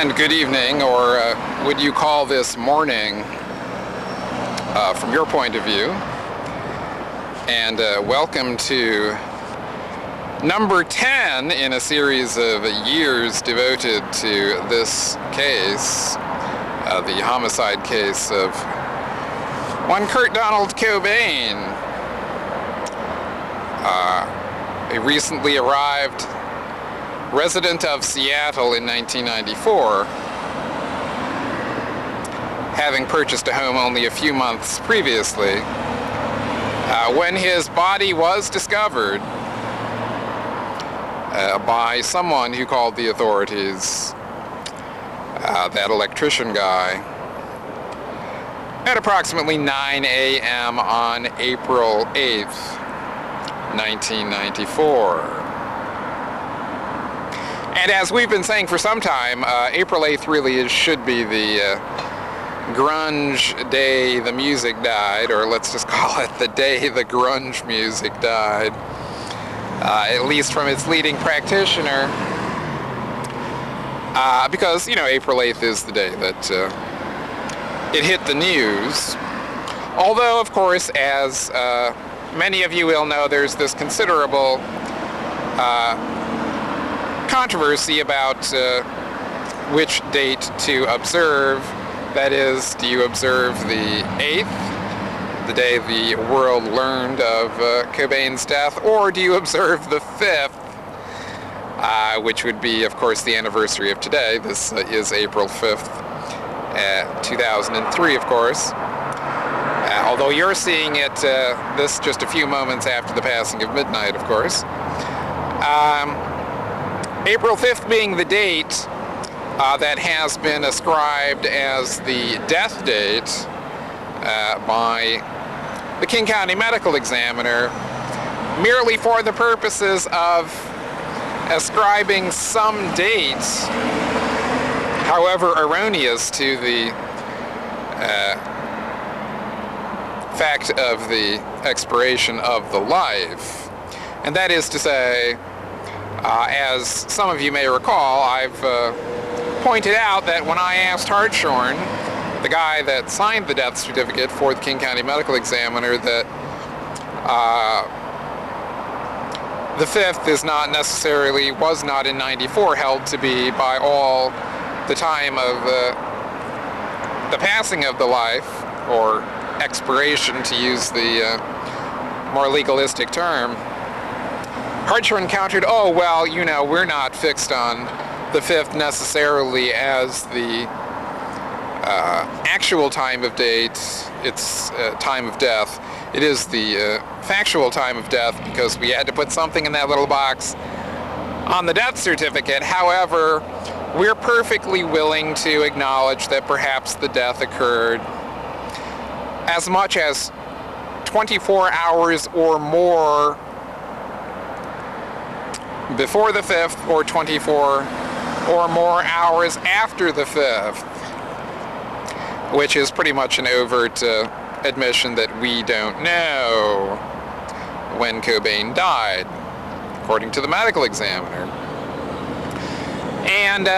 And good evening, or would you call this morning from your point of view. And welcome to number 10 in a series of years devoted to this case, the homicide case of one Kurt Donald Cobain, a recently arrived resident of Seattle in 1994, having purchased a home only a few months previously, when his body was discovered by someone who called the authorities, that electrician guy, at approximately 9 a.m. on April 8th, 1994. And as we've been saying for some time, April 8th really should be the grunge day the music died, or let's just call it the day the grunge music died, at least from its leading practitioner, because, you know, April 8th is the day that it hit the news. Although, of course, as many of you will know, there's this considerable controversy about which date to observe. That is, do you observe the 8th, the day the world learned of Cobain's death, or do you observe the 5th, which would be, of course, the anniversary of today? This is April 5th, 2003, of course. Although you're seeing it this just a few moments after the passing of midnight, of course. April 5th being the date that has been ascribed as the death date by the King County Medical Examiner, merely for the purposes of ascribing some date, however erroneous, to the fact of the expiration of the life. And that is to say, as some of you may recall, I've pointed out that when I asked Hartshorn, the guy that signed the death certificate for the King County Medical Examiner, that the 5th is not necessarily, was not in 94 held to be by all the time of the passing of the life, or expiration, to use the more legalistic term. Hartshorn countered, oh, well, you know, we're not fixed on the 5th necessarily as the actual time of date, its time of death. It is the factual time of death, because we had to put something in that little box on the death certificate. However, we're perfectly willing to acknowledge that perhaps the death occurred as much as 24 hours or more before the 5th, or 24 or more hours after the 5th, which is pretty much an overt admission that we don't know when Cobain died, according to the medical examiner. And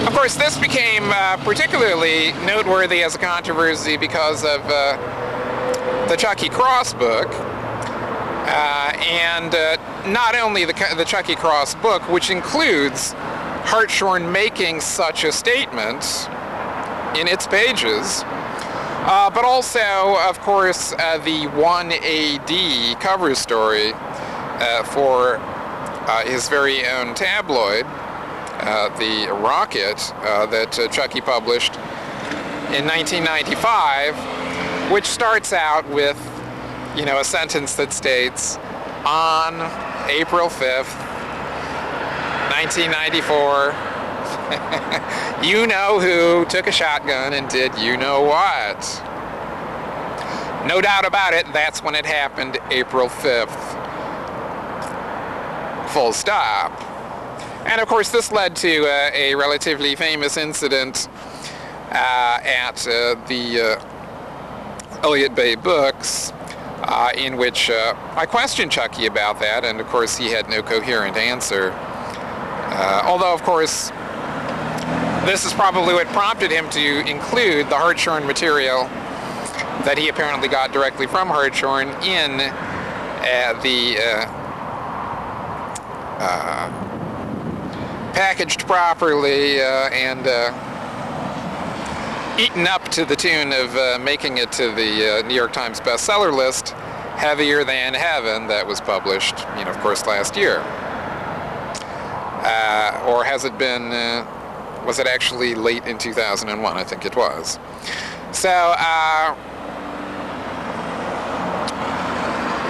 of course, this became particularly noteworthy as a controversy because of the Chucky Cross book, and not only the Chucky Cross book, which includes Hartshorn making such a statement in its pages, but also, of course, the 1 AD cover story for his very own tabloid, the Rocket, that Chucky published in 1995, which starts out with, you know, a sentence that states, on April 5th, 1994, you know who took a shotgun and did you know what. No doubt about it, that's when it happened, April 5th. Full stop. And of course, this led to a relatively famous incident at the Elliott Bay Books, in which I questioned Chucky about that, and of course he had no coherent answer. Although, of course, this is probably what prompted him to include the Hartshorn material that he apparently got directly from Hartshorn in the packaged properly and eaten up to the tune of making it to the New York Times bestseller list, Heavier Than Heaven, that was published, of course, last year. Or has it been, was it actually late in 2001? I think it was. So,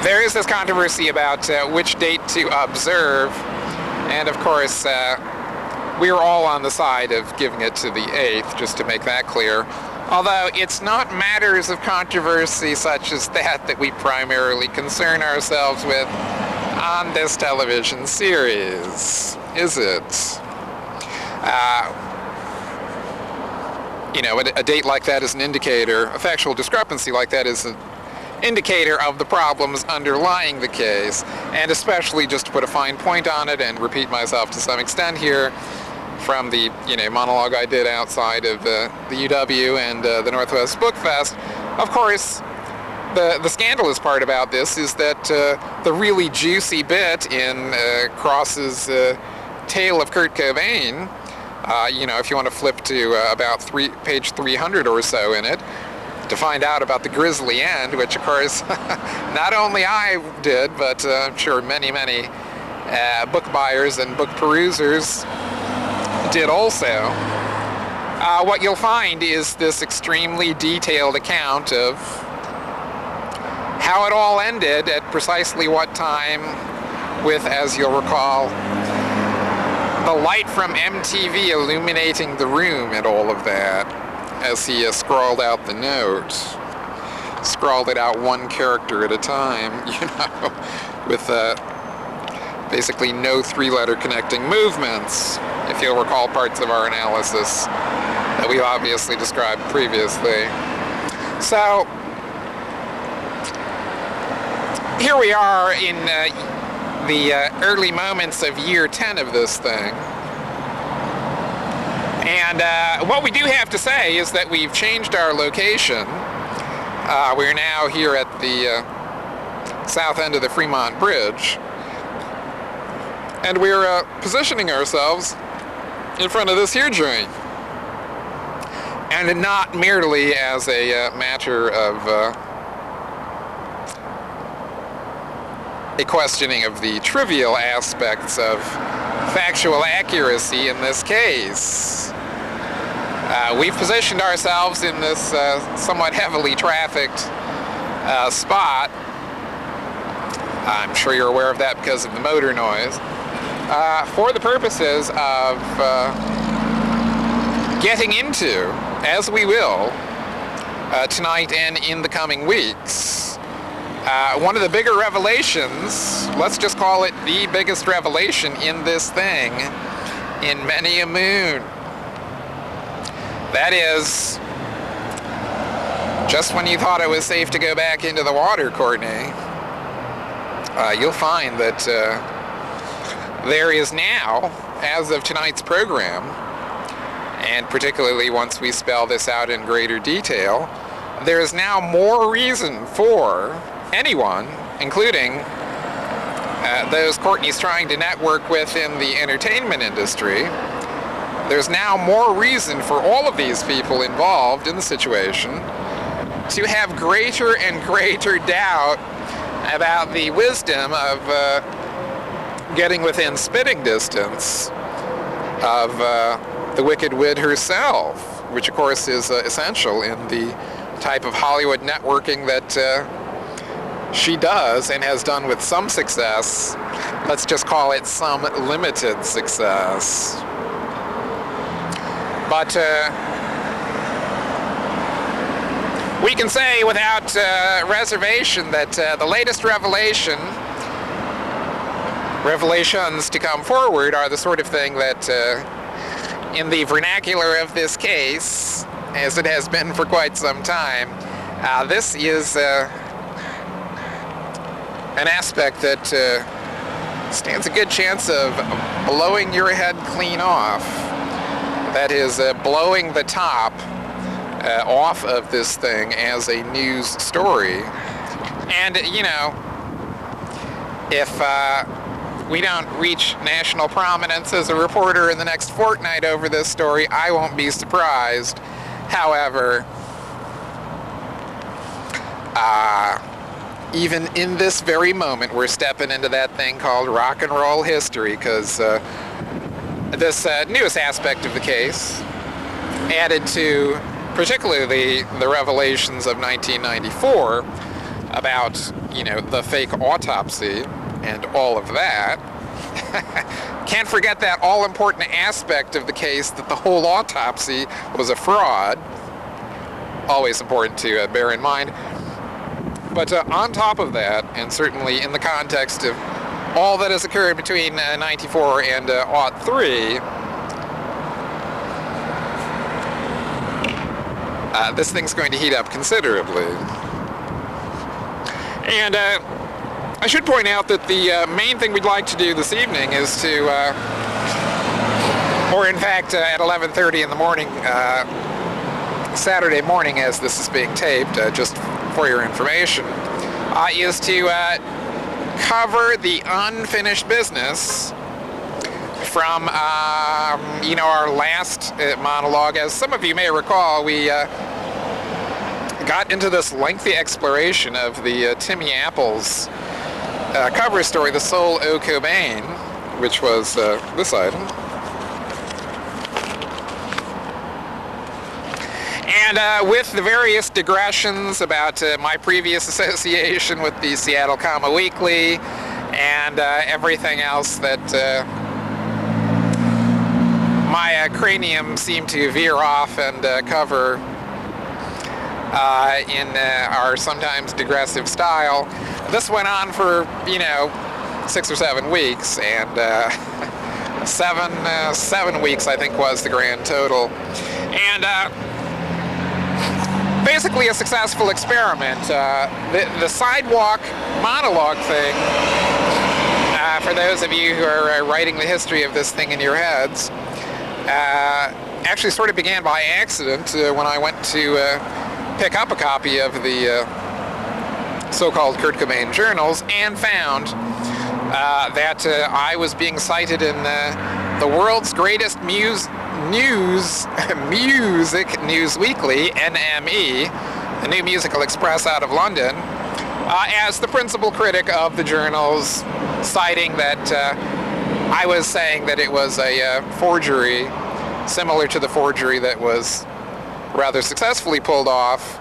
there is this controversy about which date to observe, and of course, we're all on the side of giving it to the 8th, just to make that clear. Although it's not matters of controversy such as that we primarily concern ourselves with on this television series, is it? A date like that is an indicator, a factual discrepancy like that is an indicator of the problems underlying the case, and especially, just to put a fine point on it and repeat myself to some extent here, from the monologue I did outside of the UW and the Northwest Book Fest, of course, the scandalous part about this is that the really juicy bit in Cross's tale of Kurt Cobain, if you want to flip to about page 300 or so in it, to find out about the grisly end, which of course not only I did, but I'm sure many book buyers and book perusers did also. What you'll find is this extremely detailed account of how it all ended at precisely what time, with, as you'll recall, the light from MTV illuminating the room and all of that, as he scrawled out the note. Scrawled it out one character at a time, with basically no three-letter connecting movements, if you'll recall parts of our analysis that we've obviously described previously. So, here we are in the early moments of year 10 of this thing. And what we do have to say is that we've changed our location. We're now here at the south end of the Fremont Bridge. And we're positioning ourselves in front of this here joint. And not merely as a matter of a questioning of the trivial aspects of factual accuracy in this case. We've positioned ourselves in this somewhat heavily trafficked spot. I'm sure you're aware of that because of the motor noise. For the purposes of getting into, as we will, tonight and in the coming weeks, one of the bigger revelations, let's just call it the biggest revelation in this thing, in many a moon. That is, just when you thought it was safe to go back into the water, Courtney, you'll find that there is now, as of tonight's program, and particularly once we spell this out in greater detail, there is now more reason for anyone, including those Courtney's trying to network with in the entertainment industry, there's now more reason for all of these people involved in the situation to have greater and greater doubt about the wisdom of getting within spitting distance of the Wicked Wit herself, which of course is essential in the type of Hollywood networking that she does and has done with some success. Let's just call it some limited success. But we can say without reservation that the latest revelations to come forward are the sort of thing that, in the vernacular of this case, as it has been for quite some time, this is an aspect that stands a good chance of blowing your head clean off. that is blowing the top off of this thing as a news story. And, you know, if we don't reach national prominence as a reporter in the next fortnight over this story, I won't be surprised. However, even in this very moment, we're stepping into that thing called rock and roll history, because this newest aspect of the case, added to particularly the revelations of 1994 about, you know, the fake autopsy and all of that. Can't forget that all-important aspect of the case, that the whole autopsy was a fraud. Always important to bear in mind. But on top of that, and certainly in the context of all that has occurred between 94 and 03, this thing's going to heat up considerably. And I should point out that the main thing we'd like to do this evening is to, or in fact at 11:30 in the morning, Saturday morning as this is being taped, just for your information, is to cover the unfinished business from, you know, our last monologue. As some of you may recall, we got into this lengthy exploration of the Timmy Apples cover story, The Soul o' Cobain, which was this item. And with the various digressions about my previous association with the Seattle Comma Weekly and everything else that my cranium seemed to veer off and cover in our sometimes digressive style. This went on for, you know, 6 or 7 weeks, and 7 weeks I think was the grand total. And basically a successful experiment. The sidewalk monologue thing, for those of you who are writing the history of this thing in your heads, actually sort of began by accident when I went to pick up a copy of the so-called Kurt Cobain journals, and found that I was being cited in the world's greatest music news weekly, NME, the New Musical Express out of London, as the principal critic of the journals, citing that I was saying that it was a forgery, similar to the forgery that was rather successfully pulled off,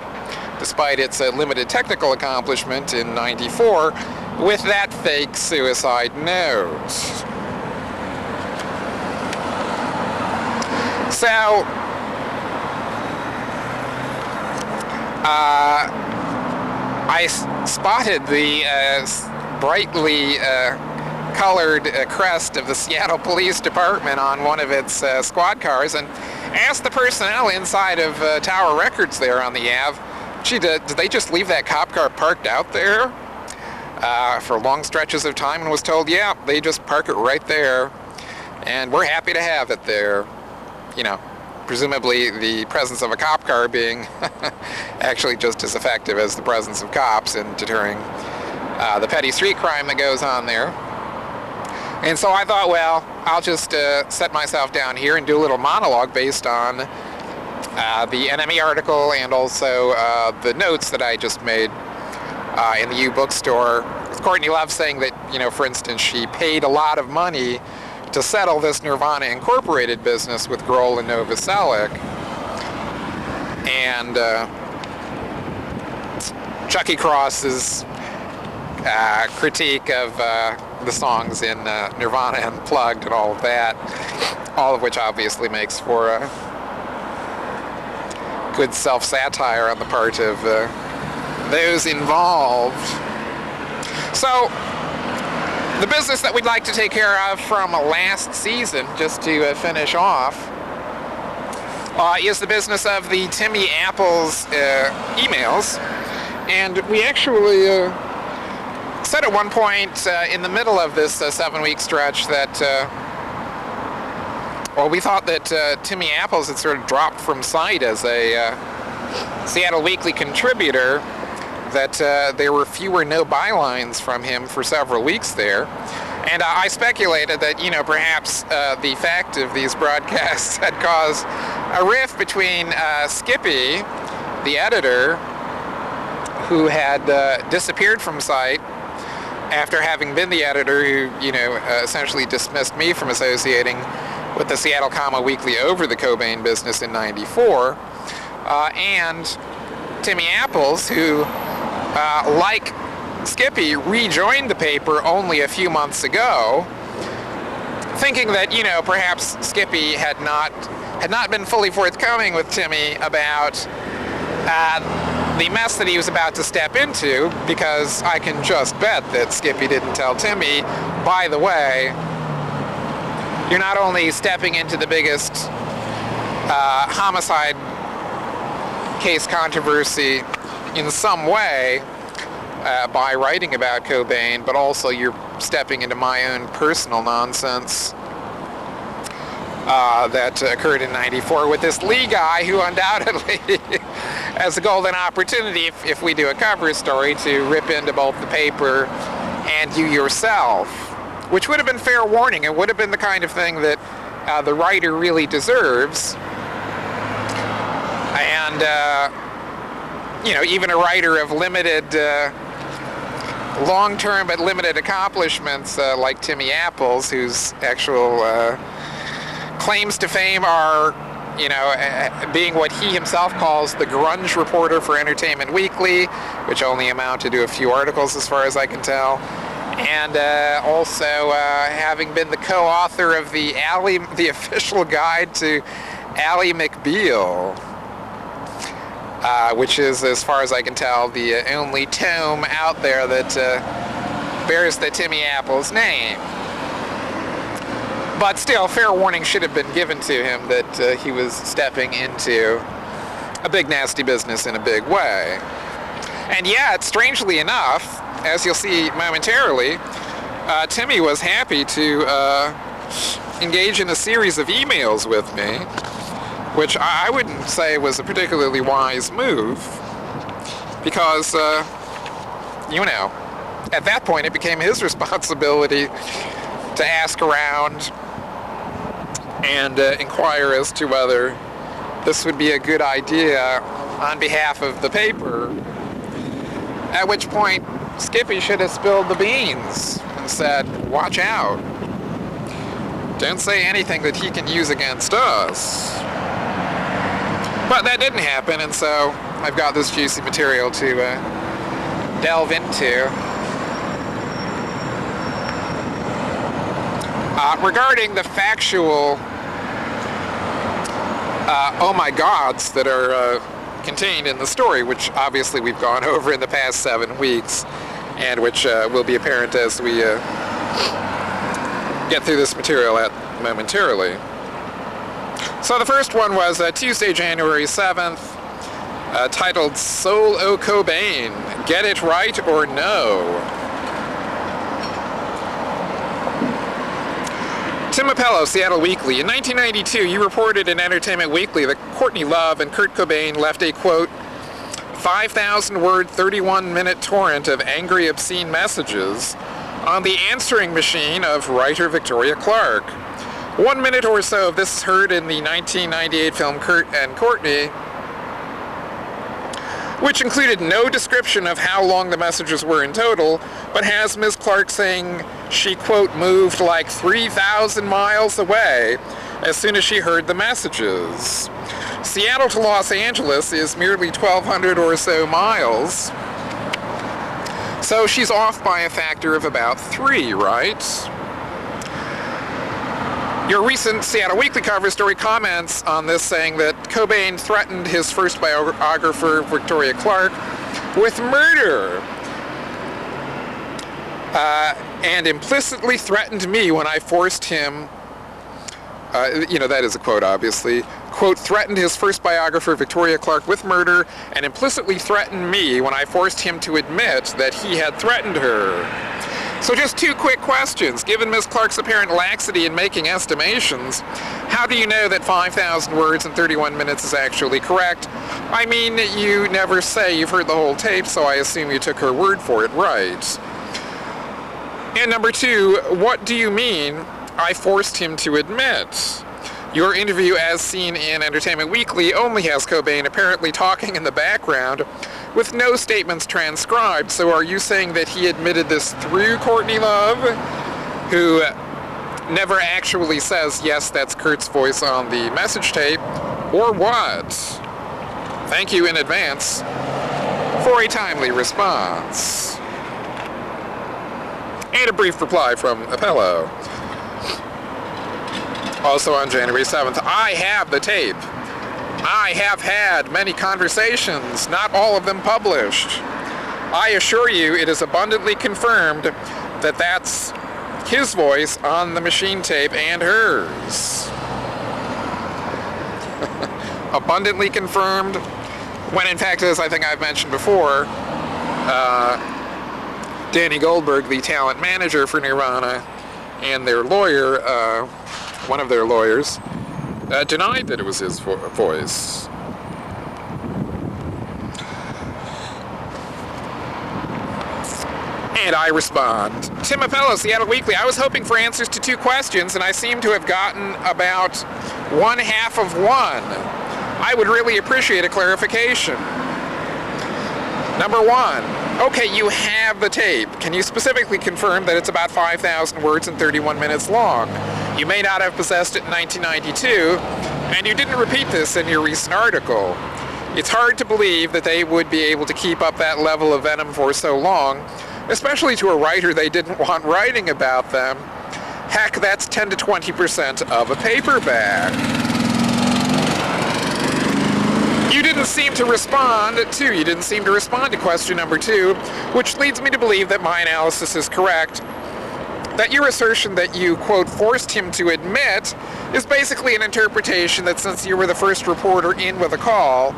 despite its limited technical accomplishment in '94, with that fake suicide note. So, I spotted the brightly colored crest of the Seattle Police Department on one of its squad cars, and asked the personnel inside of Tower Records there on the Ave, gee, did they just leave that cop car parked out there for long stretches of time? And was told, yeah, they just park it right there, and we're happy to have it there. You know, presumably the presence of a cop car being actually just as effective as the presence of cops in deterring the petty street crime that goes on there. And so I thought, well, I'll just set myself down here and do a little monologue based on the NME article and also the notes that I just made in the U bookstore, with Courtney Love saying that, you know, for instance, she paid a lot of money to settle this Nirvana Incorporated business with Grohl and Novoselic. And Chucky Cross's critique of the songs in Nirvana Unplugged and all of that, all of which obviously makes for a good self-satire on the part of those involved. So, the business that we'd like to take care of from last season, just to finish off, is the business of the Timmy Apples emails. And we actually said at one point in the middle of this 7-week stretch that Well, we thought that Timmy Apples had sort of dropped from sight as a Seattle Weekly contributor, that there were few or no bylines from him for several weeks there. And I speculated that, perhaps the fact of these broadcasts had caused a rift between Skippy, the editor, who had disappeared from sight after having been the editor who, essentially dismissed me from associating with the Seattle Comma Weekly over the Cobain business in '94, and Timmy Apples, who, like Skippy, rejoined the paper only a few months ago, thinking that, perhaps Skippy had not been fully forthcoming with Timmy about the mess that he was about to step into, because I can just bet that Skippy didn't tell Timmy, by the way, you're not only stepping into the biggest homicide case controversy in some way by writing about Cobain, but also you're stepping into my own personal nonsense that occurred in '94 with this Lee guy, who undoubtedly has a golden opportunity, if we do a cover story, to rip into both the paper and you yourself, which would have been fair warning. It would have been the kind of thing that the writer really deserves. And, even a writer of limited, long-term but limited accomplishments like Timmy Apples, whose actual claims to fame are, being what he himself calls the grunge reporter for Entertainment Weekly, which only amounted to a few articles as far as I can tell, and also having been the co-author of the official guide to Ally McBeal, which is, as far as I can tell, the only tome out there that bears the Timmy Apples name. But still, fair warning should have been given to him that he was stepping into a big nasty business in a big way. And yet, strangely enough, as you'll see momentarily, Timmy was happy to engage in a series of emails with me, which I wouldn't say was a particularly wise move, because, at that point it became his responsibility to ask around and inquire as to whether this would be a good idea on behalf of the paper, at which point Skippy should have spilled the beans and said, watch out. Don't say anything that he can use against us. But that didn't happen, and so I've got this juicy material to delve into. Regarding the factual oh my gods that are contained in the story, which obviously we've gone over in the past 7 weeks, and which will be apparent as we get through this material momentarily. So the first one was Tuesday, January 7th, titled Soul O' Cobain, Get It Right or No? Tim Appello, Seattle Weekly. In 1992, you reported in Entertainment Weekly that Courtney Love and Kurt Cobain left a, quote, 5,000-word, 31-minute torrent of angry, obscene messages on the answering machine of writer Victoria Clark. 1 minute or so of this is heard in the 1998 film Kurt and Courtney, which included no description of how long the messages were in total, but has Ms. Clark saying she, quote, moved like 3,000 miles away as soon as she heard the messages. Seattle to Los Angeles is merely 1,200 or so miles, so she's off by a factor of about 3, right? Your recent Seattle Weekly cover story comments on this, saying that Cobain threatened his first biographer, Victoria Clark, with murder, and implicitly threatened me when I forced him, that is a quote, obviously, quote, threatened his first biographer, Victoria Clark, with murder, and implicitly threatened me when I forced him to admit that he had threatened her. So just two quick questions. Given Ms. Clark's apparent laxity in making estimations, how do you know that 5,000 words in 31 minutes is actually correct? I mean, you never say you've heard the whole tape, so I assume you took her word for it, right? And number two, what do you mean I forced him to admit? Your interview, as seen in Entertainment Weekly, only has Cobain apparently talking in the background with no statements transcribed. So are you saying that he admitted this through Courtney Love, who never actually says, yes, that's Kurt's voice on the message tape, or what? Thank you in advance for a timely response. And a brief reply from Apello. Also on January 7th, I have the tape. I have had many conversations, not all of them published. I assure you it is abundantly confirmed that that's his voice on the machine tape and hers. Abundantly confirmed, when in fact, as I think I've mentioned before, Danny Goldberg, the talent manager for Nirvana, and their lawyer, one of their lawyers, denied that it was his voice. And I respond, Tim Apello, Seattle Weekly, I was hoping for answers to two questions, and I seem to have gotten about one half of one. I would really appreciate a clarification. Number one, okay, you have the tape. Can you specifically confirm that it's about 5,000 words and 31 minutes long? You may not have possessed it in 1992, and you didn't repeat this in your recent article. It's hard to believe that they would be able to keep up that level of venom for so long, especially to a writer they didn't want writing about them. Heck, that's 10 to 20% of a paperback. You didn't seem to respond to question number two, which leads me to believe that my analysis is correct. That your assertion that you, quote, forced him to admit is basically an interpretation that since you were the first reporter in with a call,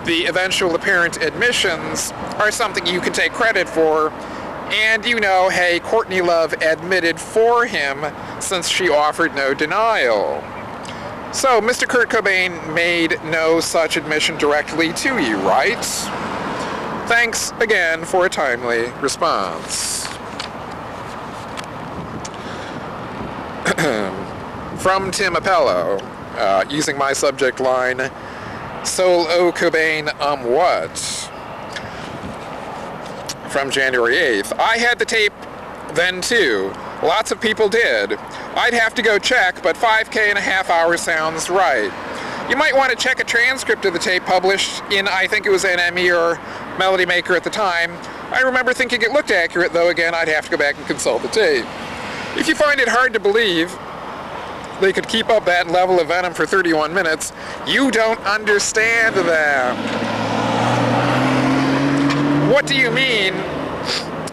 the eventual apparent admissions are something you can take credit for, and you know, hey, Courtney Love admitted for him since she offered no denial. So, Mr. Kurt Cobain made no such admission directly to you, right? Thanks again for a timely response. From Tim Apello, using my subject line, Soul O Cobain, what? From January 8th, I had the tape then too. Lots of people did. I'd have to go check, but 5K and a half hours sounds right. You might want to check a transcript of the tape published in, I think it was NME or Melody Maker at the time. I remember thinking it looked accurate, though again, I'd have to go back and consult the tape. If you find it hard to believe they could keep up that level of venom for 31 minutes, you don't understand them. What do you mean,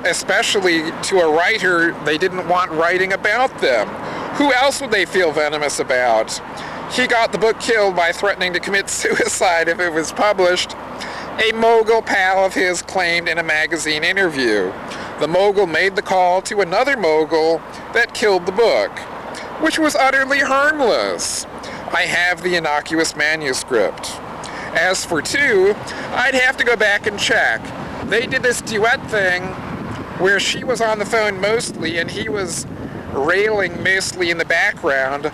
especially to a writer they didn't want writing about them? Who else would they feel venomous about? He got the book killed by threatening to commit suicide if it was published, a mogul pal of his claimed in a magazine interview. The mogul made the call to another mogul that killed the book, which was utterly harmless. I have the innocuous manuscript. As for two, I'd have to go back and check. They did this duet thing where she was on the phone mostly and he was railing mostly in the background,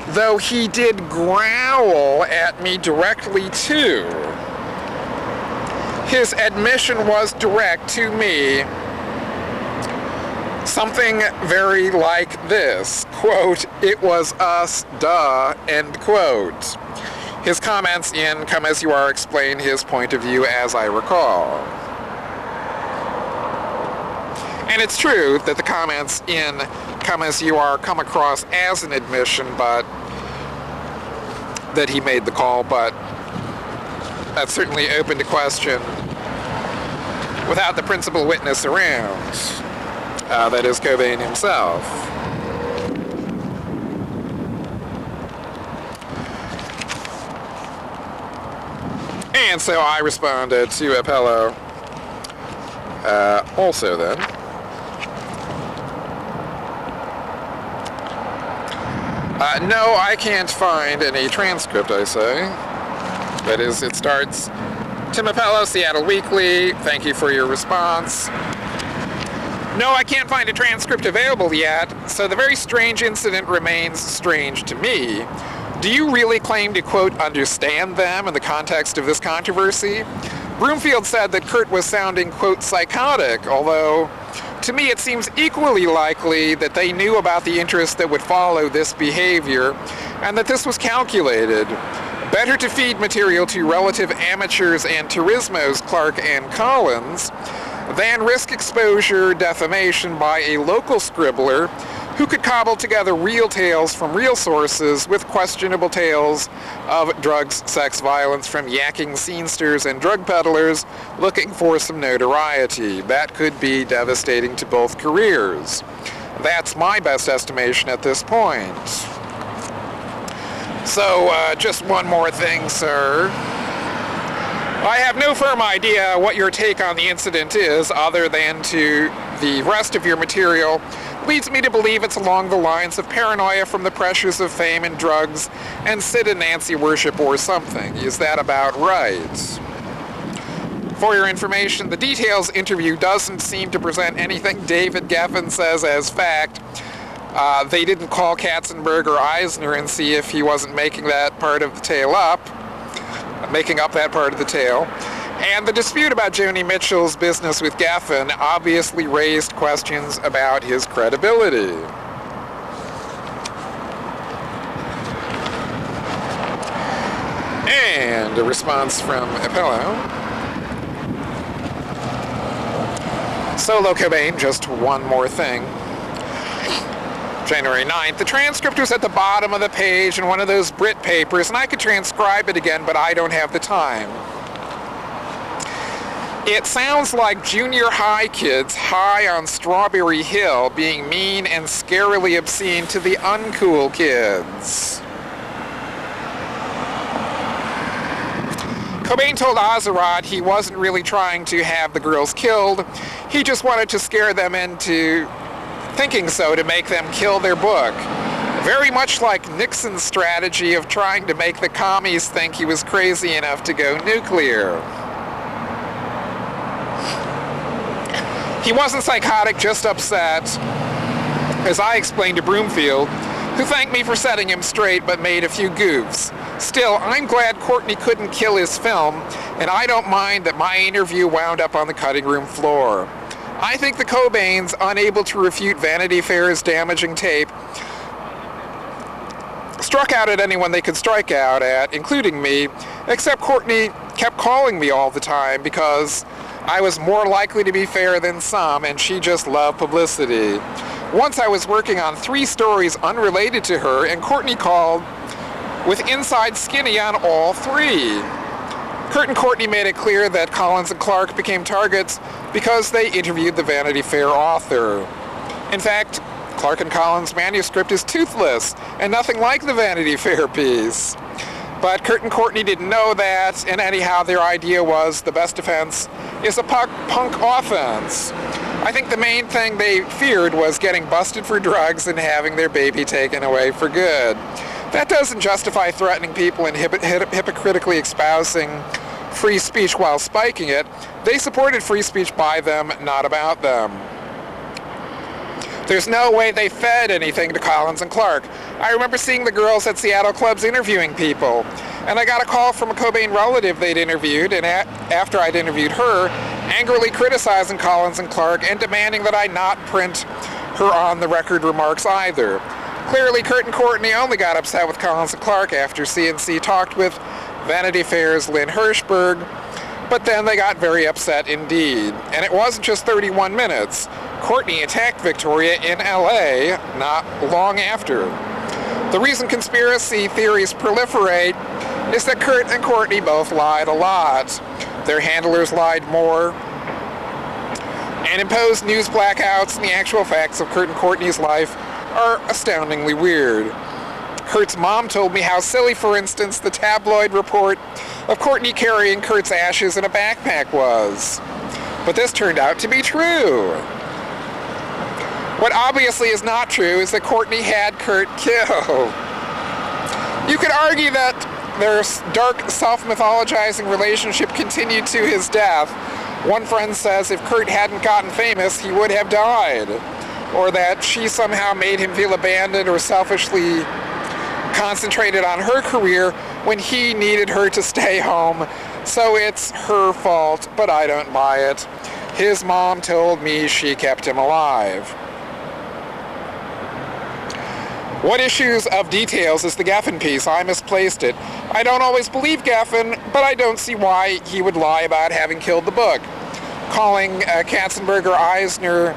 though he did growl at me directly too. His admission was direct to me. Something very like this, quote, "It was us, duh," end quote. His comments in Come As You Are explain his point of view as I recall. And it's true that the comments in Come As You Are come across as an admission, but that he made the call, but that's certainly open to question without the principal witness around. That is Cobain himself. And so I responded to Apello also then, No, I can't find any transcript, I say. That is, it starts, Tim Appello, Seattle Weekly, thank you for your response. No, I can't find a transcript available yet, so the very strange incident remains strange to me. Do you really claim to, quote, understand them in the context of this controversy? Broomfield said that Kurt was sounding, quote, psychotic, although to me it seems equally likely that they knew about the interest that would follow this behavior and that this was calculated. Better to feed material to relative amateurs and turismos, Clark and Collins, than risk exposure defamation by a local scribbler who could cobble together real tales from real sources with questionable tales of drugs, sex, violence from yakking scenesters and drug peddlers looking for some notoriety. That could be devastating to both careers. That's my best estimation at this point. So, just one more thing, sir. I have no firm idea what your take on the incident is, other than to the rest of your material leads me to believe it's along the lines of paranoia from the pressures of fame and drugs and Sid and Nancy worship or something. Is that about right? For your information, the Details interview doesn't seem to present anything David Geffen says as fact. They didn't call Katzenberg or Eisner and see if he wasn't making that part of the tale up. Making up that part of the tale. And the dispute about Joni Mitchell's business with Geffen obviously raised questions about his credibility. And a response from Appello. Solo Cobain, just one more thing. January 9th. The transcript was at the bottom of the page in one of those Brit papers, and I could transcribe it again, but I don't have the time. It sounds like junior high kids high on Strawberry Hill being mean and scarily obscene to the uncool kids. Cobain told Azerrad he wasn't really trying to have the girls killed. He just wanted to scare them into thinking so to make them kill their book. Very much like Nixon's strategy of trying to make the commies think he was crazy enough to go nuclear. He wasn't psychotic, just upset, as I explained to Broomfield, who thanked me for setting him straight but made a few goofs. Still, I'm glad Courtney couldn't kill his film, and I don't mind that my interview wound up on the cutting room floor. I think the Cobains, unable to refute Vanity Fair's damaging tape, struck out at anyone they could strike out at, including me, except Courtney kept calling me all the time because I was more likely to be fair than some, and she just loved publicity. Once I was working on 3 stories unrelated to her, and Courtney called with inside skinny on all 3. Kurt and Courtney made it clear that Collins and Clark became targets because they interviewed the Vanity Fair author. In fact, Clark and Collins' manuscript is toothless and nothing like the Vanity Fair piece. But Kurt and Courtney didn't know that, and anyhow their idea was the best defense is a punk offense. I think the main thing they feared was getting busted for drugs and having their baby taken away for good. That doesn't justify threatening people and hypocritically espousing free speech while spiking it. They supported free speech by them, not about them. There's no way they fed anything to Collins and Clark. I remember seeing the girls at Seattle clubs interviewing people, and I got a call from a Cobain relative they'd interviewed, and after I'd interviewed her, angrily criticizing Collins and Clark and demanding that I not print her on-the-record remarks either. Clearly, Kurt and Courtney only got upset with Collins and Clark after CNC talked with Vanity Fair's Lynn Hirschberg, but then they got very upset indeed. And it wasn't just 31 minutes. Courtney attacked Victoria in LA not long after. The reason conspiracy theories proliferate is that Kurt and Courtney both lied a lot. Their handlers lied more and imposed news blackouts, and the actual facts of Kurt and Courtney's life are astoundingly weird. Kurt's mom told me how silly, for instance, the tabloid report of Courtney carrying Kurt's ashes in a backpack was. But this turned out to be true. What obviously is not true is that Courtney had Kurt killed. You could argue that their dark, self-mythologizing relationship continued to his death. One friend says if Kurt hadn't gotten famous, he would have died. Or that she somehow made him feel abandoned or selfishly concentrated on her career when he needed her to stay home. So it's her fault, but I don't buy it. His mom told me she kept him alive. What issues of details is the Geffen piece? I misplaced it. I don't always believe Geffen, but I don't see why he would lie about having killed the book. Calling Katzenberger Eisner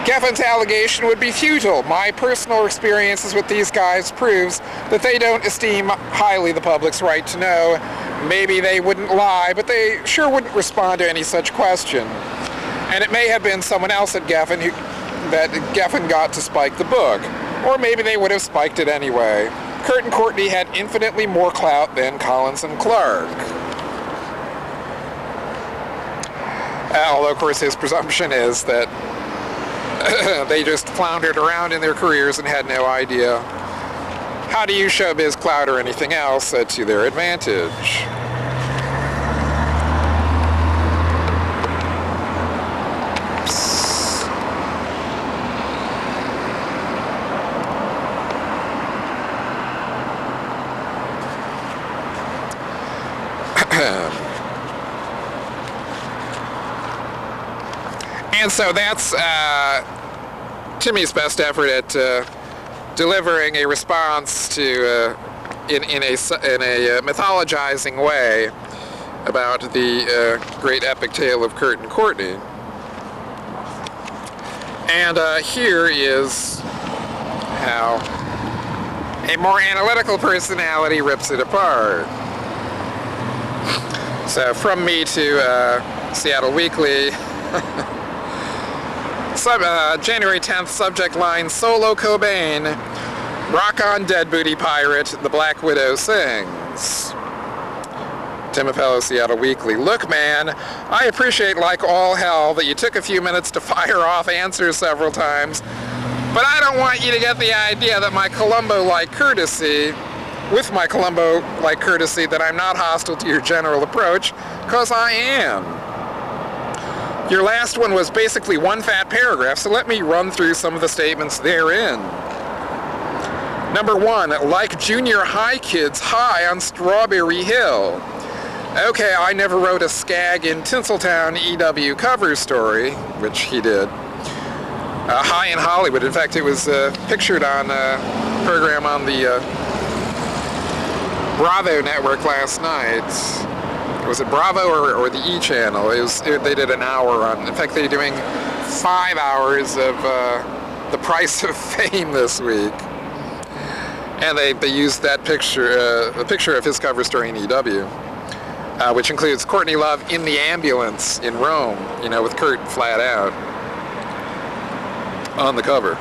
Geffen's allegation would be futile. My personal experiences with these guys proves that they don't esteem highly the public's right to know. Maybe they wouldn't lie, but they sure wouldn't respond to any such question. And it may have been someone else at Geffen that Geffen got to spike the book. Or maybe they would have spiked it anyway. Kurt and Courtney had infinitely more clout than Collins and Clark. Although, of course, his presumption is that they just floundered around in their careers and had no idea how to use showbiz clout or anything else to their advantage. And so that's Timmy's best effort at delivering a response to, in a mythologizing way, about the great epic tale of Kurt and Courtney. And here is how a more analytical personality rips it apart. So from me to Seattle Weekly. January 10th, subject line, Solo Cobain, Rock on Dead Booty Pirate, The Black Widow Sings. Tim Appello, Seattle Weekly. Look, man, I appreciate like all hell that you took a few minutes to fire off answers several times, but I don't want you to get the idea that with my Columbo-like courtesy, that I'm not hostile to your general approach, because I am. Your last one was basically one fat paragraph, so let me run through some of the statements therein. Number one, like junior high kids high on Strawberry Hill. Okay, I never wrote a Skag in Tinseltown EW cover story, which he did. High in Hollywood. In fact, it was pictured on a program on the Bravo network last night. Was it Bravo or the E channel? They did an hour on. In fact, they're doing 5 hours of The Price of Fame this week, and they used that picture, a picture of his cover story in EW, which includes Courtney Love in the ambulance in Rome, with Kurt flat out on the cover.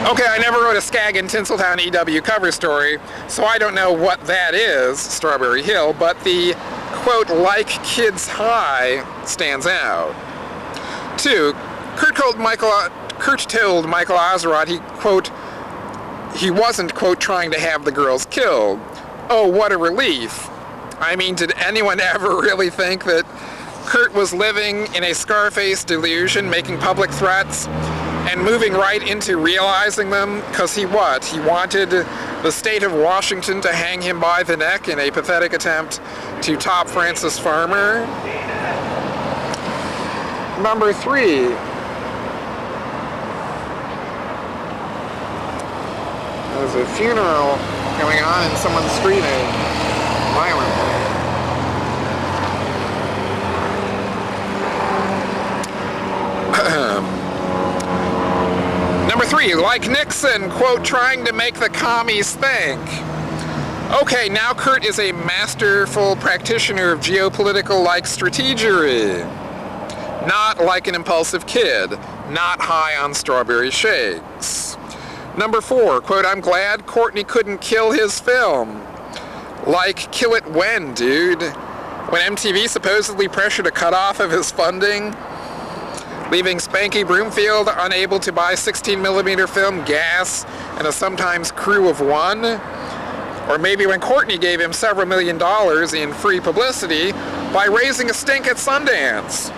Okay, I never wrote a Skag in Tinseltown EW cover story, so I don't know what that is, Strawberry Hill, but the, quote, like kids high stands out. 2, Kurt told Michael Azerrad he wasn't, quote, trying to have the girls killed. Oh, what a relief. I mean, did anyone ever really think that Kurt was living in a Scarface delusion, making public threats, and moving right into realizing them, because he wanted the state of Washington to hang him by the neck in a pathetic attempt to top Francis Farmer? Number 3. There's a funeral going on and someone's screaming violently. Number 3, like Nixon, quote, trying to make the commies think. Okay, now Kurt is a masterful practitioner of geopolitical-like strategery. Not like an impulsive kid. Not high on strawberry shakes. Number 4, quote, I'm glad Courtney couldn't kill his film. Like, kill it when, dude? When MTV supposedly pressured a cutoff of his funding? leaving Spanky Broomfield unable to buy 16mm film, gas, and a sometimes crew of one? Or maybe when Courtney gave him several $1 million in free publicity by raising a stink at Sundance.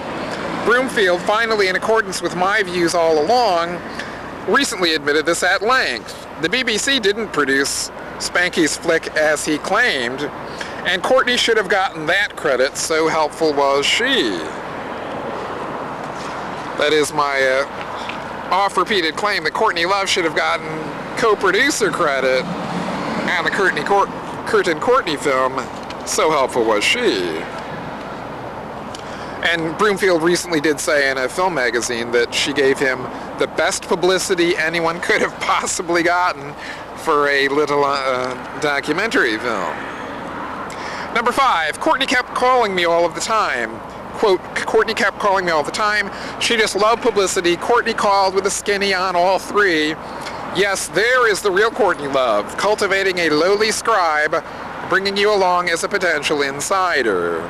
Broomfield, finally in accordance with my views all along, recently admitted this at length. The BBC didn't produce Spanky's flick as he claimed, and Courtney should have gotten that credit, so helpful was she. That is my oft-repeated claim that Courtney Love should have gotten co-producer credit on the Kurt and Courtney film, so helpful was she. And Broomfield recently did say in a film magazine that she gave him the best publicity anyone could have possibly gotten for a little documentary film. Number 5, Courtney kept calling me all of the time. Quote, Courtney kept calling me all the time. She just loved publicity. Courtney called with a skinny on all 3. Yes, there is the real Courtney Love, cultivating a lowly scribe, bringing you along as a potential insider.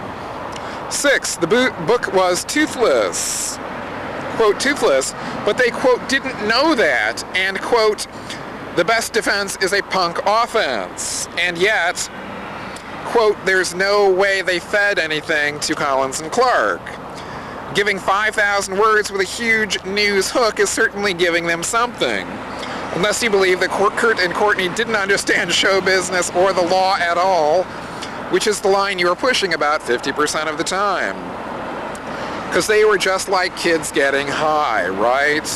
6, the book was toothless. Quote, toothless, but they, quote, didn't know that, and, quote, the best defense is a punk offense. And yet, quote, there's no way they fed anything to Collins and Clark. Giving 5,000 words with a huge news hook is certainly giving them something. Unless you believe that Kurt and Courtney didn't understand show business or the law at all, which is the line you were pushing about 50% of the time. Because they were just like kids getting high, right?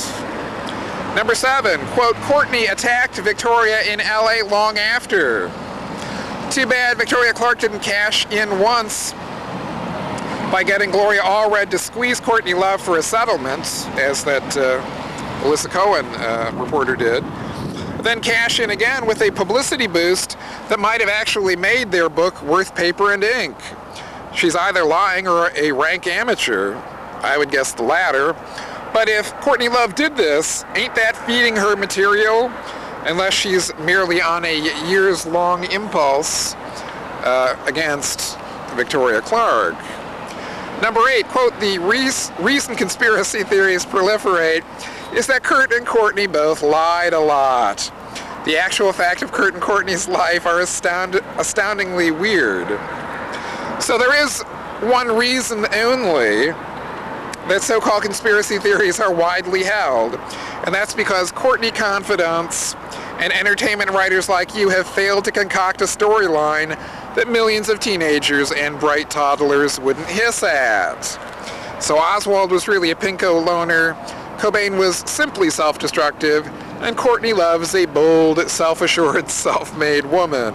Number 7, quote, Courtney attacked Victoria in LA long after. Too bad Victoria Clark didn't cash in once by getting Gloria Allred to squeeze Courtney Love for a settlement, as that Alyssa Cohen reporter did. Then cash in again with a publicity boost that might have actually made their book worth paper and ink. She's either lying or a rank amateur. I would guess the latter. But if Courtney Love did this, ain't that feeding her material? Unless she's merely on a years-long impulse against Victoria Clark. Number 8, quote, the reason conspiracy theories proliferate is that Kurt and Courtney both lied a lot. The actual fact of Kurt and Courtney's life are astoundingly weird. So there is one reason only that so-called conspiracy theories are widely held, and that's because Courtney confidants and entertainment writers like you have failed to concoct a storyline that millions of teenagers and bright toddlers wouldn't hiss at. So Oswald was really a pinko loner, Cobain was simply self-destructive, and Courtney Love is a bold, self-assured, self-made woman.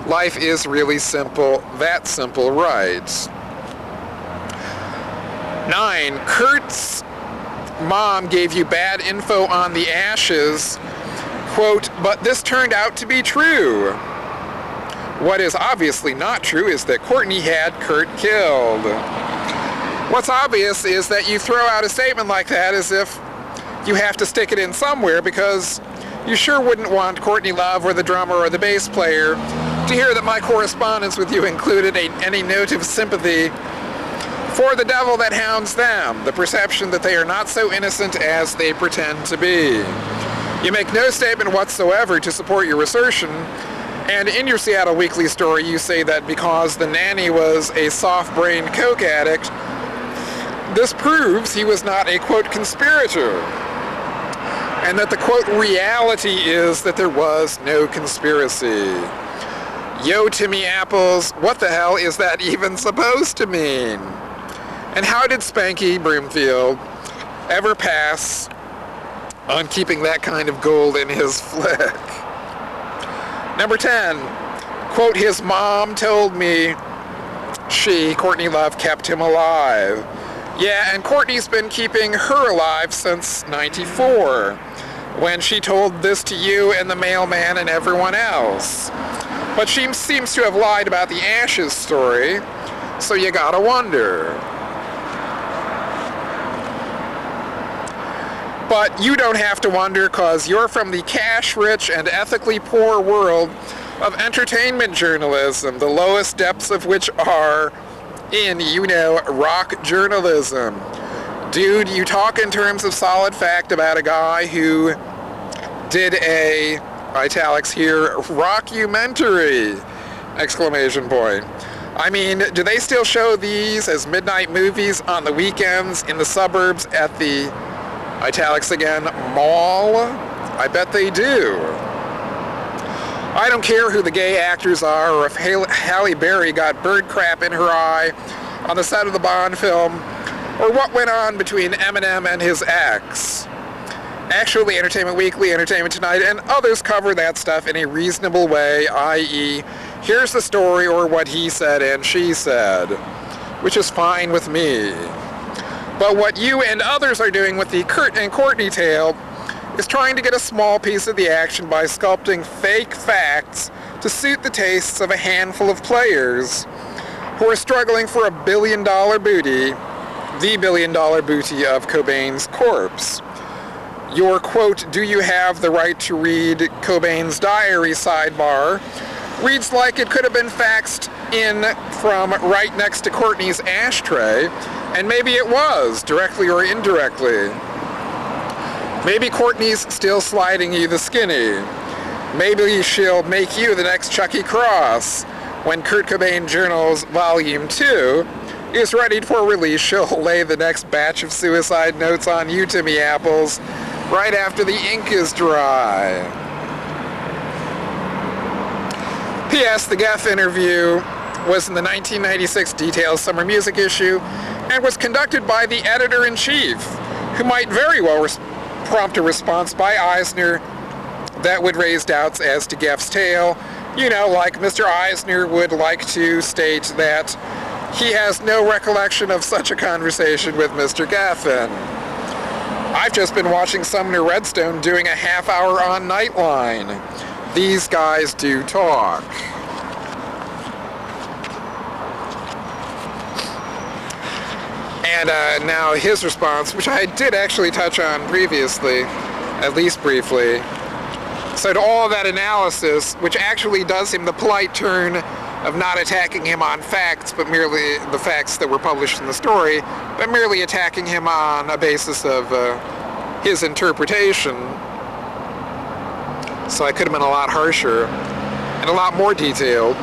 Life is really simple, that simple, right? 9, Kurt's mom gave you bad info on the ashes, quote, but this turned out to be true. What is obviously not true is that Courtney had Kurt killed. What's obvious is that you throw out a statement like that as if you have to stick it in somewhere, because you sure wouldn't want Courtney Love or the drummer or the bass player to hear that my correspondence with you included any note of sympathy for the devil that hounds them, the perception that they are not so innocent as they pretend to be. You make no statement whatsoever to support your assertion, and in your Seattle Weekly story you say that because the nanny was a soft-brained coke addict, this proves he was not a, quote, conspirator, and that the, quote, reality is that there was no conspiracy. Yo, Timmy Apples, what the hell is that even supposed to mean? And how did Spanky Broomfield ever pass on keeping that kind of gold in his flick? Number 10, quote, his mom told me she, Courtney Love, kept him alive. Yeah, and Courtney's been keeping her alive since '94, when she told this to you and the mailman and everyone else. But she seems to have lied about the ashes story, so you gotta wonder. But you don't have to wonder, cause you're from the cash-rich and ethically poor world of entertainment journalism, the lowest depths of which are in, you know, rock journalism. Dude, you talk in terms of solid fact about a guy who did a, italics here, rockumentary, exclamation point. I mean, do they still show these as midnight movies on the weekends in the suburbs at the, italics again, mall? I bet they do. I don't care who the gay actors are or if Halle Berry got bird crap in her eye on the set of the Bond film, or what went on between Eminem and his ex. Actually, Entertainment Weekly, Entertainment Tonight, and others cover that stuff in a reasonable way, i.e., here's the story or what he said and she said, which is fine with me. But what you and others are doing with the Kurt and Courtney tale is trying to get a small piece of the action by sculpting fake facts to suit the tastes of a handful of players who are struggling for $1 billion booty, the $1 billion booty of Cobain's corpse. Your quote, "Do you have the right to read Cobain's diary?" sidebar reads like it could have been faxed in from right next to Courtney's ashtray, and maybe it was, directly or indirectly. Maybe Courtney's still sliding you the skinny. Maybe she'll make you the next Chucky Cross. When Kurt Cobain Journals Volume 2 is ready for release, she'll lay the next batch of suicide notes on you, Timmy Apples, right after the ink is dry. P.S. The Geffen interview was in the 1996 Details Summer Music issue and was conducted by the editor-in-chief, who might very well prompt a response by Eisner that would raise doubts as to Geff's tale. You know, like Mr. Eisner would like to state that he has no recollection of such a conversation with Mr. Geffen. I've just been watching Sumner Redstone doing a half-hour on Nightline. These guys do talk. And now his response, which I did actually touch on previously, at least briefly. So to all of that analysis, which actually does him the polite turn of not attacking him on facts, but merely the facts that were published in the story, but merely attacking him on a basis of his interpretation. So I could have been a lot harsher and a lot more detailed.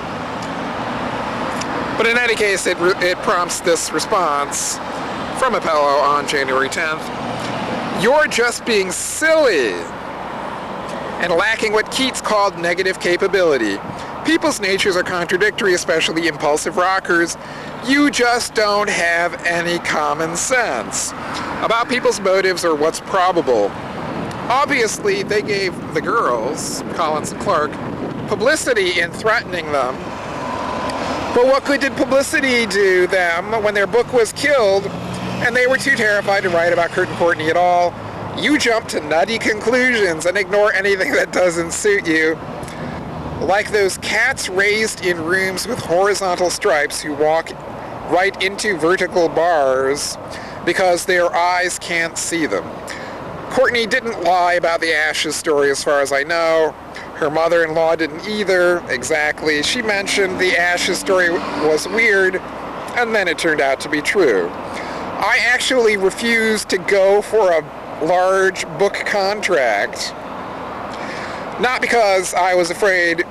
But in any case, it prompts this response from Apello on January 10th. You're just being silly and lacking what Keats called negative capability. People's natures are contradictory, especially impulsive rockers. You just don't have any common sense about people's motives or what's probable. Obviously, they gave the girls, Collins and Clark, publicity in threatening them. But what good did publicity do them when their book was killed and they were too terrified to write about Kurt and Courtney at all? You jump to nutty conclusions and ignore anything that doesn't suit you. Like those cats raised in rooms with horizontal stripes who walk right into vertical bars because their eyes can't see them. Courtney didn't lie about the Ashes story as far as I know. Her mother-in-law didn't either, exactly. She mentioned the Ashes story was weird, and then it turned out to be true. I actually refused to go for a large book contract. Not because I was afraid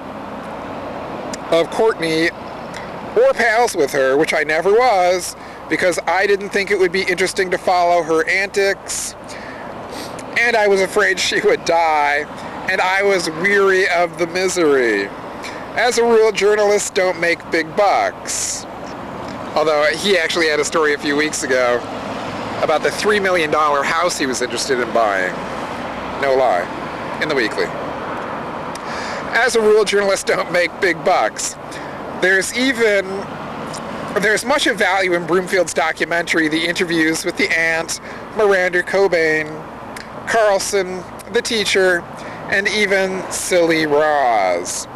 of Courtney or pals with her, which I never was, because I didn't think it would be interesting to follow her antics, and I was afraid she would die, and I was weary of the misery. As a rule, journalists don't make big bucks. Although he actually had a story a few weeks ago about the $3 million house he was interested in buying. No lie. In the Weekly. As a rule, journalists don't make big bucks. There's much of value in Broomfield's documentary, the interviews with the aunt, Miranda Cobain, Carlson, the teacher, and even Silly Roz.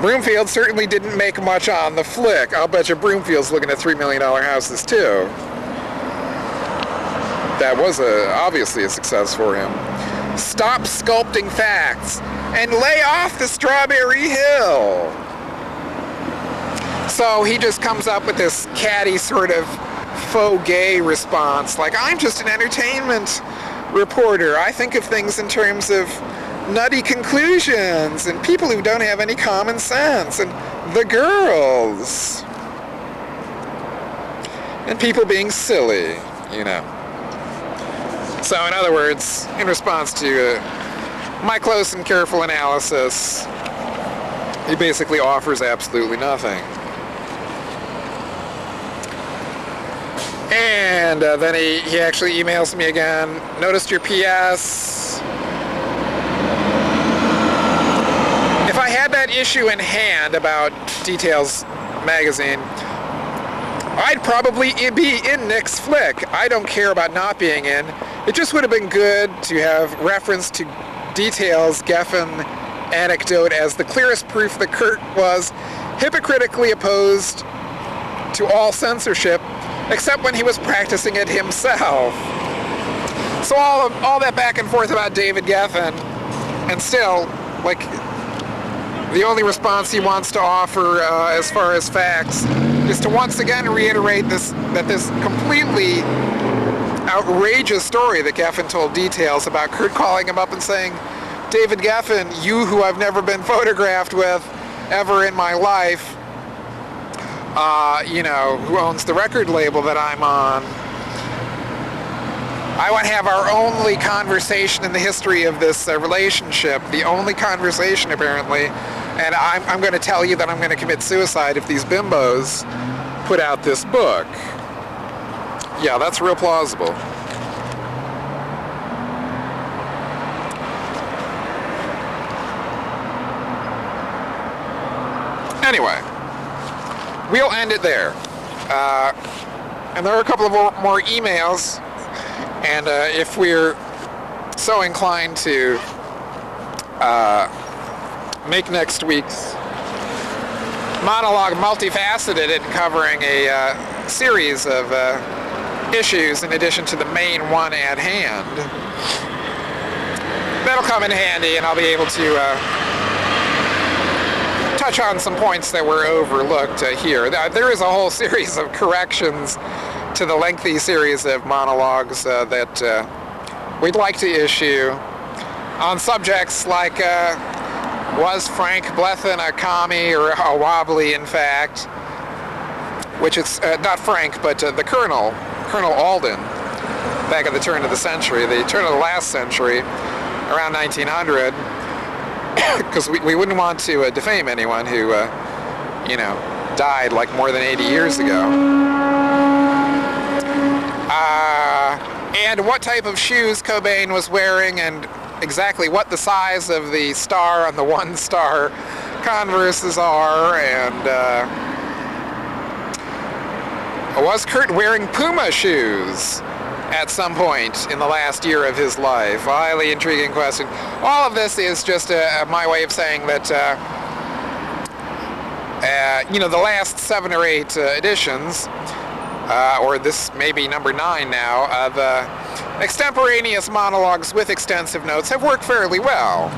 Broomfield certainly didn't make much on the flick. I'll bet you Broomfield's looking at $3 million houses too. That was obviously a success for him. Stop sculpting facts and lay off the Strawberry Hill. So he just comes up with this catty sort of faux gay response, like, I'm just an entertainment reporter. I think of things in terms of nutty conclusions and people who don't have any common sense and the girls and people being silly, you know. So in other words, in response to my close and careful analysis, he basically offers absolutely nothing. And then he actually emails me again. Noticed your PS. If I had that issue in hand about Details magazine, I'd probably be in Nick's flick. I don't care about not being in. It just would have been good to have reference to Details' Geffen anecdote as the clearest proof that Kurt was hypocritically opposed to all censorship, except when he was practicing it himself. So all that back and forth about David Geffen, and still, like, the only response he wants to offer as far as facts is to once again reiterate this completely outrageous story that Geffen told Details about Kurt calling him up and saying, David Geffen, you who I've never been photographed with ever in my life, you know, who owns the record label that I'm on, I want to have our only conversation in the history of this relationship, the only conversation apparently, and I'm going to tell you that I'm going to commit suicide if these bimbos put out this book. Yeah, that's real plausible. Anyway, we'll end it there. And there are a couple of more emails, and if we're so inclined to make next week's monologue multifaceted and covering a series of issues in addition to the main one at hand, that'll come in handy, and I'll be able to touch on some points that were overlooked here. There is a whole series of corrections to the lengthy series of monologues that we'd like to issue on subjects like was Frank Blethyn a commie or a wobbly, in fact, which is not Frank, but the Colonel Alden, back at the turn of the century, the turn of the last century, around 1900, because we wouldn't want to defame anyone who, you know, died like more than 80 years ago. And what type of shoes Cobain was wearing, and exactly what the size of the star on the one-star Converses are, and was Kurt wearing Puma shoes at some point in the last year of his life? A highly intriguing question. All of this is just my way of saying that, you know, the last 7 or 8 editions, or this may be number 9 now, of extemporaneous monologues with extensive notes have worked fairly well.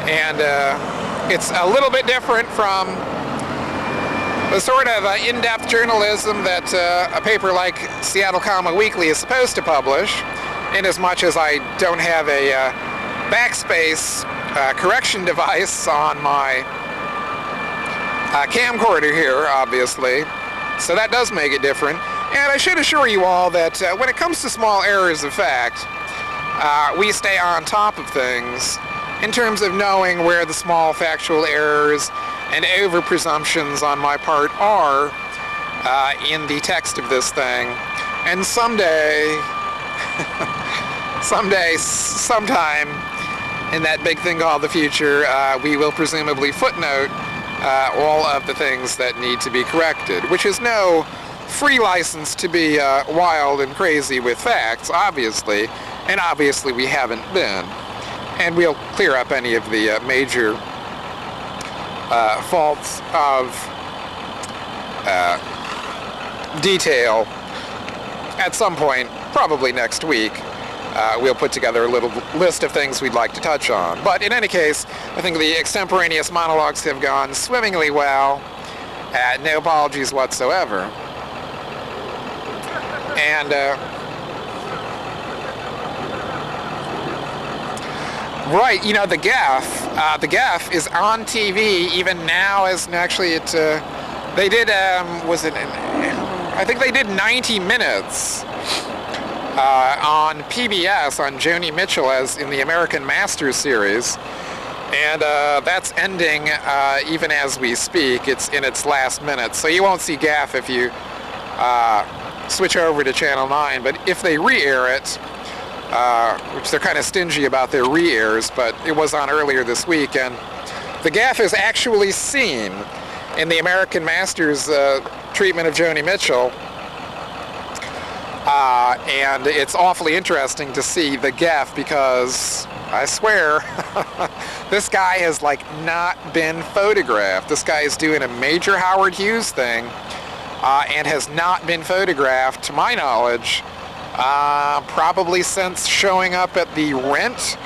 And it's a little bit different from the sort of in-depth journalism that a paper like Seattle Comma Weekly is supposed to publish, in as much as I don't have a backspace correction device on my camcorder here, obviously. So that does make it different. And I should assure you all that when it comes to small errors of fact, we stay on top of things in terms of knowing where the small factual errors and over-presumptions on my part are in the text of this thing. And someday, sometime in that big thing called the future, we will presumably footnote all of the things that need to be corrected, which is no free license to be wild and crazy with facts, obviously, and obviously we haven't been. And we'll clear up any of the major faults of detail at some point, probably next week. We'll put together a little list of things we'd like to touch on. But in any case, I think the extemporaneous monologues have gone swimmingly well. No apologies whatsoever. And right, you know, the Geff is on TV even now. As actually, they did I think they did 90 minutes on PBS on Joni Mitchell as in the American Masters series, and that's ending even as we speak. It's in its last minutes, so you won't see Geff if you switch over to Channel 9. But if they re-air it, which they're kind of stingy about their re-airs, but it was on earlier this week, and the Geff is actually seen in the American Masters treatment of Joni Mitchell, and it's awfully interesting to see the Geff, because I swear this guy has like not been photographed. This guy is doing a major Howard Hughes thing and has not been photographed, to my knowledge, probably since showing up at the Rent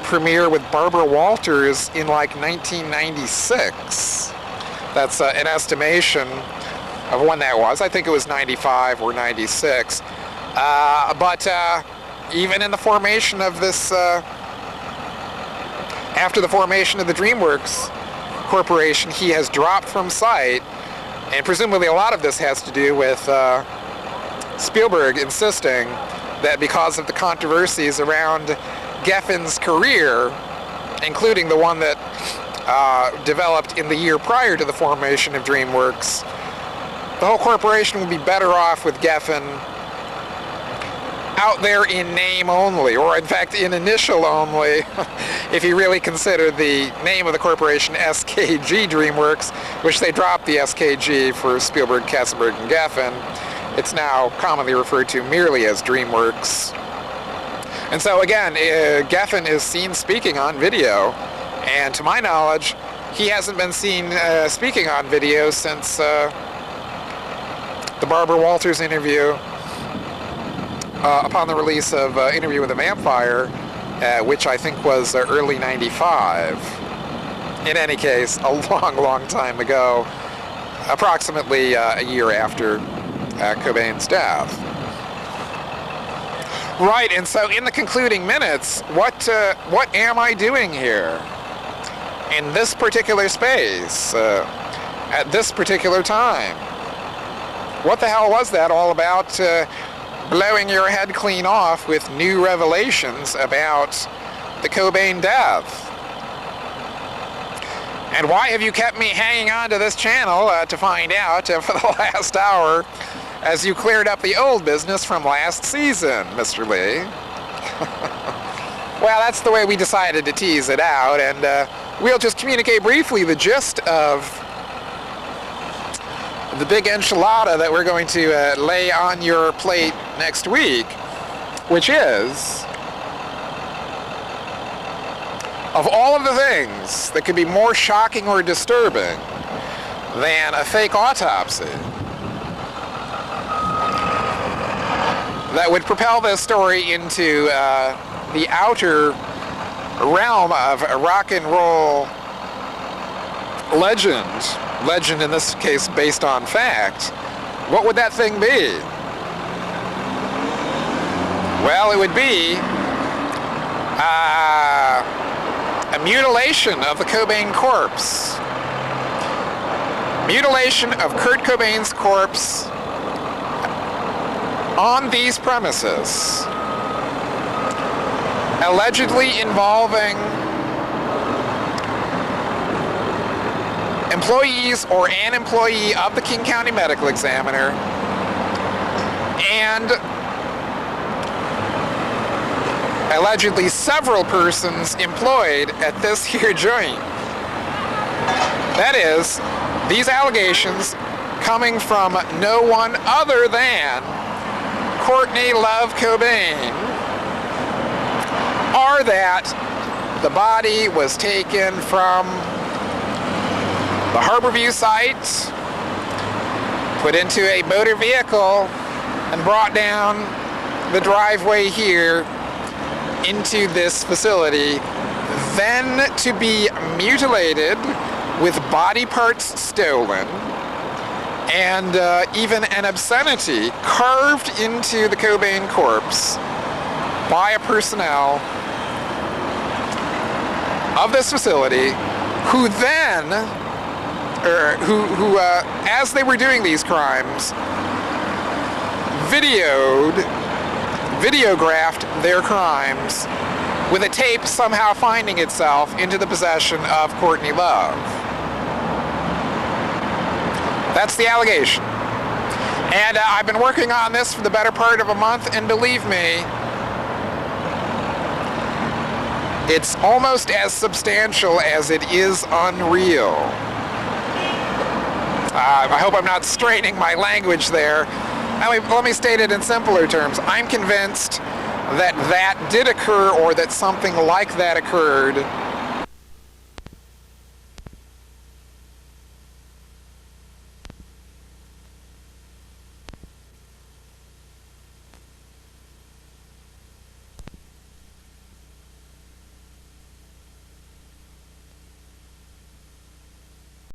premiere with Barbara Walters in like 1996. That's an estimation of when that was. I think it was 95 or 96. But even in the formation of this, after the formation of the DreamWorks Corporation, he has dropped from sight, and presumably a lot of this has to do with Spielberg insisting that because of the controversies around Geffen's career, including the one that developed in the year prior to the formation of DreamWorks, the whole corporation would be better off with Geffen out there in name only, or in fact in initial only, if you really consider the name of the corporation SKG DreamWorks, which they dropped the SKG for Spielberg, Katzenberg, and Geffen. It's now commonly referred to merely as DreamWorks. And so again, Geffen is seen speaking on video, and to my knowledge, he hasn't been seen speaking on video since the Barbara Walters interview upon the release of Interview with a Vampire, which I think was early '95. In any case, a long, long time ago, approximately a year after Cobain's death. Right, and so in the concluding minutes, what am I doing here in this particular space at this particular time? What the hell was that all about? Blowing your head clean off with new revelations about the Cobain death. And why have you kept me hanging on to this channel to find out for the last hour, as you cleared up the old business from last season, Mr. Lee? Well, that's the way we decided to tease it out, and we'll just communicate briefly the gist of the big enchilada that we're going to lay on your plate next week, which is, of all of the things that could be more shocking or disturbing than a fake autopsy that would propel this story into the outer realm of a rock and roll legend in this case based on fact, what would that thing be? Well, it would be a mutilation of the Cobain corpse. Mutilation of Kurt Cobain's corpse on these premises, allegedly involving employees or an employee of the King County Medical Examiner and allegedly several persons employed at this here joint. That is, these allegations coming from no one other than Courtney Love Cobain are that the body was taken from the Harborview site, put into a motor vehicle, and brought down the driveway here into this facility, then to be mutilated with body parts stolen and even an obscenity carved into the Cobain corpse by a personnel of this facility, who then, as they were doing these crimes, videographed their crimes with a tape somehow finding itself into the possession of Courtney Love. That's the allegation. And I've been working on this for the better part of a month, and believe me, it's almost as substantial as it is unreal. I hope I'm not straining my language there. Let me state it in simpler terms. I'm convinced that that did occur, or that something like that occurred